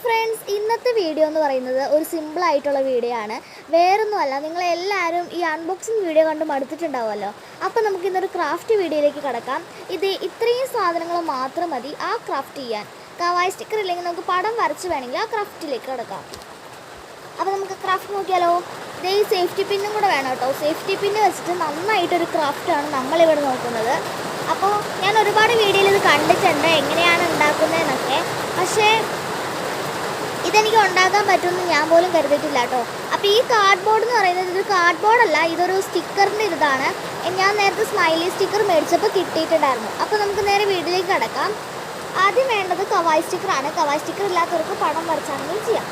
Friends, ഇന്നത്തെ video എന്ന് പറയുന്നത് ഒരു സിമ്പിൾ ആയിട്ടുള്ള വീഡിയോ ആണ്. വേറൊന്നുമല്ല, നിങ്ങളെല്ലാവരും ഈ അൺബോക്സിങ് വീഡിയോ കണ്ട് മടുത്തിട്ടുണ്ടാവുമല്ലോ. അപ്പോൾ നമുക്ക് ഇന്നൊരു ക്രാഫ്റ്റ് വീഡിയോയിലേക്ക് കടക്കാം. ഇത്രയും സാധനങ്ങൾ മാത്രം മതി ആ ക്രാഫ്റ്റ് ചെയ്യാൻ. കവായി സ്റ്റിക്കർ ഇല്ലെങ്കിൽ നമുക്ക് പടം വരച്ച് വേണമെങ്കിൽ ആ ക്രാഫ്റ്റിലേക്ക് കടക്കാം. അപ്പോൾ നമുക്ക് ക്രാഫ്റ്റ് നോക്കിയാലോ. ഈ സേഫ്റ്റി പിന്നും കൂടെ വേണം കേട്ടോ. സേഫ്റ്റി പിന്ന് വെച്ചിട്ട് നന്നായിട്ടൊരു ക്രാഫ്റ്റാണ് നമ്മളിവിടെ നോക്കുന്നത്. അപ്പോൾ ഞാൻ ഒരുപാട് വീഡിയോയിൽ ഇത് കണ്ടിട്ടുണ്ട് എങ്ങനെയാണ് ഉണ്ടാക്കുന്നതെന്നൊക്കെ. പക്ഷേ ഇതെനിക്ക് ഉണ്ടാക്കാൻ പറ്റുമെന്ന് ഞാൻ പോലും കരുതിയിട്ടില്ല കേട്ടോ. അപ്പോൾ ഈ കാർഡ്ബോർഡ് എന്ന് പറയുന്നത് ഇതൊരു കാർഡ്ബോർഡല്ല, ഇതൊരു സ്റ്റിക്കറിൻ്റെ ഇതാണ്. ഞാൻ നേരത്തെ സ്മൈലി സ്റ്റിക്കർ മേടിച്ചപ്പോൾ കിട്ടിയിട്ടുണ്ടായിരുന്നു. അപ്പോൾ നമുക്ക് നേരെ വീട്ടിലേക്ക് കിടക്കാം. ആദ്യം വേണ്ടത് കവായി സ്റ്റിക്കറാണ്. കവായി സ്റ്റിക്കർ ഇല്ലാത്തവർക്ക് പടം വരച്ചാണെങ്കിൽ ചെയ്യാം.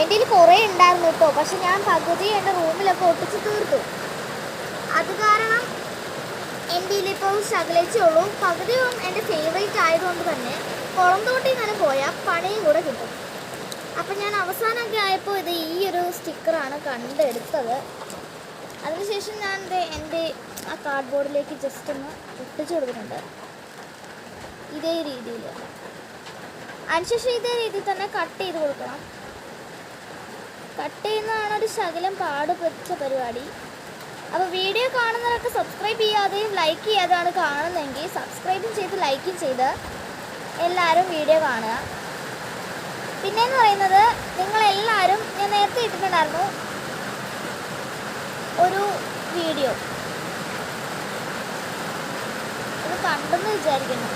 എൻ്റെ കയ്യിൽ കുറേ ഉണ്ടായിരുന്നു കേട്ടോ, പക്ഷെ ഞാൻ പകുതി എൻ്റെ റൂമിലൊക്കെ ഒട്ടിച്ച് തീർത്തു. അത് കാരണം എൻ്റെ കയ്യിലിപ്പോൾ ശകലിച്ചേ ഉള്ളൂ. പകുതിയും എൻ്റെ ഫേവറേറ്റ് ആയതുകൊണ്ട് തന്നെ കുളന്തോട്ടി ഇങ്ങനെ പോയാൽ പണിയും കൂടെ കിട്ടും. അപ്പം ഞാൻ അവസാനമൊക്കെ ആയപ്പോൾ ഈ ഒരു സ്റ്റിക്കറാണ് കണ്ടെടുത്തത്. അതിനുശേഷം ഞാൻ എൻ്റെ ആ കാർഡ്ബോർഡിലേക്ക് ജസ്റ്റ് ഒന്ന് ഒട്ടിച്ചു കൊടുക്കുന്നുണ്ട് ഇതേ രീതിയിൽ. അതിനുശേഷം ഇതേ രീതിയിൽ തന്നെ കട്ട് ചെയ്ത് കൊടുക്കണം. കട്ട് ചെയ്യുന്നതാണ് ഒരു ശകലം പാട് പിടിച്ച പരിപാടി. അപ്പോൾ വീഡിയോ കാണുന്നവരൊക്കെ സബ്സ്ക്രൈബ് ചെയ്യാതെയും ലൈക്ക് ചെയ്യാതെയാണ് കാണുന്നതെങ്കിൽ സബ്സ്ക്രൈബും ചെയ്ത് ലൈക്കും ചെയ്ത് എല്ലാവരും വീഡിയോ കാണുക. പിന്നെയെന്ന് പറയുന്നത്, നിങ്ങളെല്ലാവരും ഞാൻ നേരത്തെ ഇട്ടിട്ടുണ്ടായിരുന്നു ഒരു വീഡിയോ, ഇത് കണ്ടെന്ന് വിചാരിക്കുന്നു.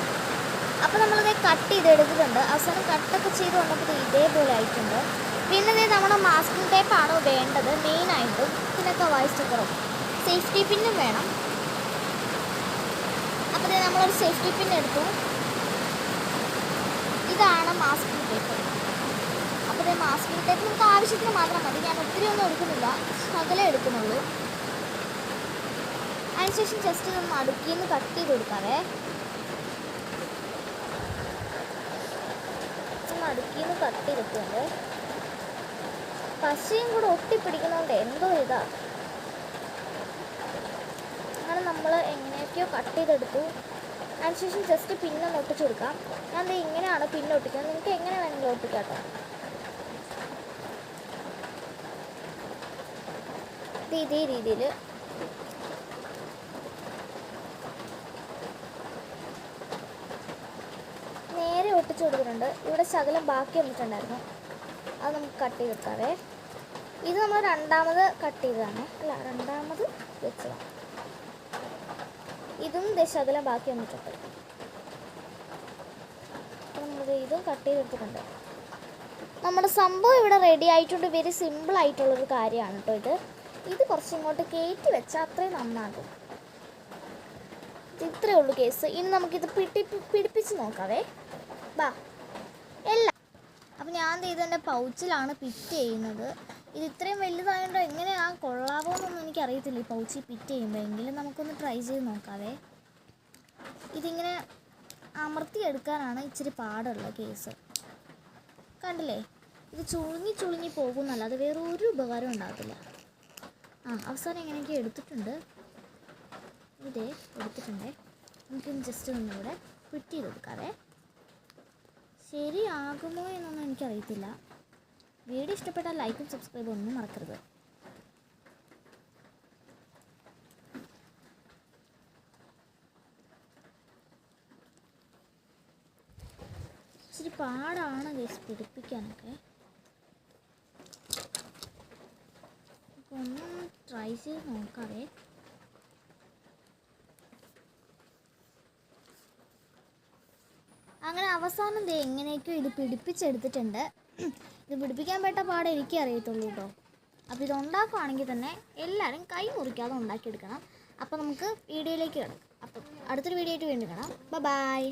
അപ്പോൾ നമ്മളത് കട്ട് ചെയ്തെടുത്തിട്ടുണ്ട്. അവസാനം കട്ടൊക്കെ ചെയ്ത് കൊണ്ടപ്പോൾ ഇതേപോലെ ആയിട്ടുണ്ട്. പിന്നെ നമ്മുടെ മാസ്കിംഗ് ടേപ്പാണ് വേണ്ടത് മെയിനായിട്ടും. പിന്നെ കവായി സ്റ്റിക്കറും സേഫ്റ്റി പിന്നും വേണം. അപ്പോൾ നമ്മളൊരു സേഫ്റ്റി പിൻ എടുത്തു. ഇതാണ് മാസ്കിംഗ് ടേപ്പ്. അപ്പോൾ മാസ്കിംഗ് ടേപ്പ് നമുക്ക് ആവശ്യത്തിന് മാത്രം മതി. ഞാൻ ഒത്തിരി ഒന്നും എടുക്കുന്നില്ല, ശകലം എടുക്കുന്നുള്ളൂ. അതിനുശേഷം ജസ്റ്റ് ഇതൊന്ന് അടുക്കിന്ന് കട്ട് ചെയ്ത് കൊടുക്കാവേ. അടുക്കിന്ന് കട്ട് ചെയ്തിട്ടുണ്ട്. പശയും കൂടെ ഒട്ടിപ്പിടിക്കുന്നതുകൊണ്ട് എന്തോ ഇതാ. അങ്ങനെ നമ്മൾ എങ്ങനെയൊക്കെയോ കട്ട് ചെയ്തെടുത്തു. അതിനുശേഷം ജസ്റ്റ് പിന്നൊന്ന് ഒട്ടിച്ചു കൊടുക്കാം. ഞാൻ ഇങ്ങനെയാണ് പിന്നെ ഒട്ടിക്കുന്നത്. നിങ്ങൾക്ക് എങ്ങനെ വേണമെങ്കിലും ഒട്ടിക്കാം കേട്ടോ. ഇതേ രീതിയിൽ നേരെ ഒട്ടിച്ചു കൊടുക്കുന്നുണ്ട്. ഇവിടെ ശകലം ബാക്കി വന്നിട്ടുണ്ടായിരുന്നു, അത് നമുക്ക് കട്ട് ചെയ്തെടുക്കാവേ. ഇത് നമ്മൾ രണ്ടാമത് കട്ട് ചെയ്തതാണ്, അല്ല രണ്ടാമത് വെച്ചതാണ്. ഇതും ശകലം ബാക്കി വന്നിട്ടുണ്ട്. നമ്മൾ ഇതും കട്ട് ചെയ്തെടുത്തിട്ടുണ്ട്. നമ്മുടെ സംഭവം ഇവിടെ റെഡി ആയിട്ടുണ്ട്. വെരി സിമ്പിൾ ആയിട്ടുള്ളൊരു കാര്യമാണ് കേട്ടോ ഇത് കുറച്ചിങ്ങോട്ട് കയറ്റി വെച്ചാൽ അത്രയും നന്നാകും. ഇത്രയേ ഉള്ളൂ കേസ്. ഇനി നമുക്കിത് പിടിപ്പിച്ച് നോക്കാവേ. ബാ അപ്പം ഞാൻ ഇതെൻ്റെ പൗച്ചിലാണ് ഫിറ്റ് ചെയ്യുന്നത്. ഇത് ഇത്രയും വലുതായതുകൊണ്ട് എങ്ങനെയാണ് കൊള്ളാവോ എന്നൊന്നും എനിക്കറിയത്തില്ല ഈ പൗച്ചിൽ ഫിറ്റ് ചെയ്യുമ്പോൾ. എങ്കിലും നമുക്കൊന്ന് ട്രൈ ചെയ്ത് നോക്കാവേ. ഇതിങ്ങനെ അമർത്തിയെടുക്കാനാണ് ഇച്ചിരി പാടുള്ള കേസ്. കണ്ടില്ലേ, ഇത് ചുളുങ്ങി പോകുന്നല്ല, അത് വേറെ ഒരു ഉപകാരം ഉണ്ടാകത്തില്ല. അവസാനം എങ്ങനെയൊക്കെ എടുത്തിട്ടുണ്ട്. എടുത്തിട്ടുണ്ടേ. നമുക്കിന്ന് ജസ്റ്റ് ഒന്നിവിടെ ഫിറ്റ് ചെയ്ത് കൊടുക്കാവേ. ശരിയാകുമോ എന്നൊന്നും എനിക്കറിയത്തില്ല. വീഡിയോ ഇഷ്ടപ്പെട്ടാൽ ലൈക്കും സബ്സ്ക്രൈബും ഒന്നും മറക്കരുത്. ഇച്ചിരി പാടാണ് ഗൈസ് പിടിപ്പിക്കാനൊക്കെ. അപ്പോൾ ഒന്ന് ട്രൈ ചെയ്ത് നോക്കാവേ. അങ്ങനെ അവസാനം എങ്ങനെയൊക്കെയോ ഇത് പിടിപ്പിച്ചെടുത്തിട്ടുണ്ട്. ഇത് പിടിപ്പിക്കാൻ പറ്റ പാടെ എനിക്കേ അറിയത്തുള്ളൂ കേട്ടോ. അപ്പോൾ ഇത് ഉണ്ടാക്കുകയാണെങ്കിൽ തന്നെ എല്ലാവരും കൈ മുറിക്കാതെ ഉണ്ടാക്കിയെടുക്കണം. അപ്പോൾ നമുക്ക് വീഡിയോയിലേക്ക് കിടക്കാം. അപ്പം അടുത്തൊരു വീഡിയോ ആയിട്ട് വീണ്ടും കാണാം. ബൈ.